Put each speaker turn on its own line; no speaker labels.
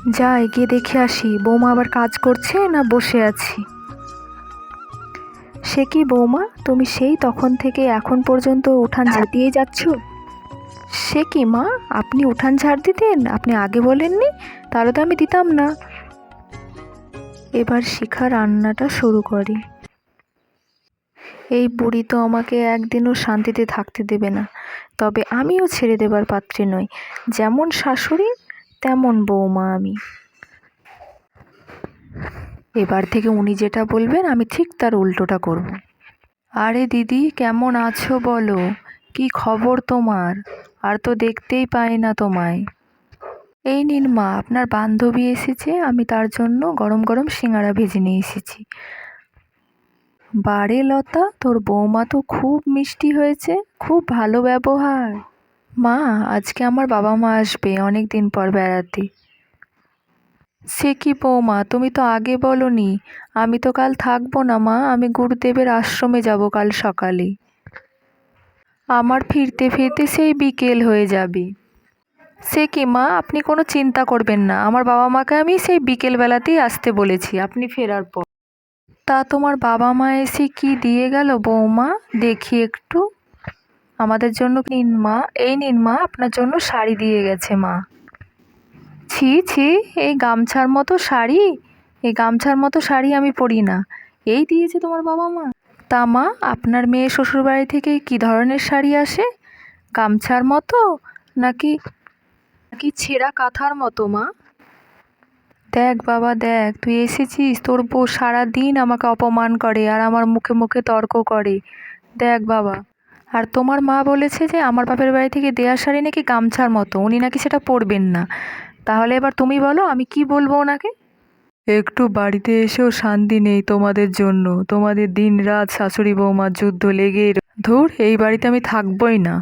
যা এগিয়ে দেখে আসি বৌমা আবার কাজ করছে না বসে আছি। সে কি বৌমা, তুমি সেই তখন থেকে এখন পর্যন্ত উঠান ঝাড় দিয়ে যাচ্ছ? সে কি মা, আপনি উঠান ঝাড় দিতেন? আপনি আগে বলেননি, তাহলে তো আমি দিতাম না। এবার শিখা রান্নাটা শুরু করে। এই বুড়ি তো আমাকে একদিনও শান্তিতে থাকতে দেবে না, তবে আমিও ছেড়ে দেবার পাত্রী নই। যেমন শাশুড়ি তেমন বৌমা আমি। এবার থেকে উনি যেটা বলবেন আমি ঠিক তার উল্টোটা করব। আরে দিদি, কেমন আছো বলো? কি খবর তোমার? আর তো দেখতেই পাই না তোমায়। এই নিন মা, আপনার বান্ধবী এসেছে, আমি তার জন্য গরম গরম সিঙ্গারা ভেজে নিয়ে এসেছি। বারে লতা, তোর বৌমা তো খুব মিষ্টি হয়েছে, খুব ভালো ব্যবহার। মা, আজকে আমার বাবা মা আসবে অনেক দিন পর বেড়াতে। সে কি বৌমা, তুমি তো আগে বলনি। আমি তো কাল থাকবো না মা, আমি গুরুদেবের আশ্রমে যাব কাল সকালে। আমার ফিরতে ফিরতে সেই বিকেল হয়ে যাবে। সে কি মা, আপনি কোনো চিন্তা করবেন না, আমার বাবা মাকে আমি সেই বিকেলবেলাতেই আসতে বলেছি আপনি ফেরার পর। তা তোমার বাবা মা এসে কি দিয়ে গেল বৌমা, দেখি একটু। আমাদের জন্য নিন মা, এই নিন মা, আপনার জন্য শাড়ি দিয়ে গেছে মা। ছি ছি, এই গামছার মতো শাড়ি, এই গামছার মতো শাড়ি আমি পরি না। এই দিয়েছে তোমার বাবা মা? তা মা, আপনার মেয়ে শ্বশুরবাড়ি থেকে কি ধরনের শাড়ি আসে? গামছার মতো নাকি নাকি ছেঁড়া কাঁথার মতো মা? দেখ বাবা দেখ, তুই এসেছিস, তোর বউ সারাদিন আমাকে অপমান করে আর আমার মুখে মুখে তর্ক করে। দেখ বাবা, আর তোমার মা বলেছে যে আমার বাপের বাড়ি থেকে দেয়া শাড়ি নাকি গামছার মতো, উনি নাকি সেটা পরবেন না। তাহলে এবার তুমি বলো আমি কি বলবো ওনাকে? একটু বাড়িতে এসেও শান্তি নেই তোমাদের জন্য, তোমাদের দিন রাত শাশুড়ি বৌমার যুদ্ধ লেগেই ধুর, এই বাড়িতে আমি থাকবোই না।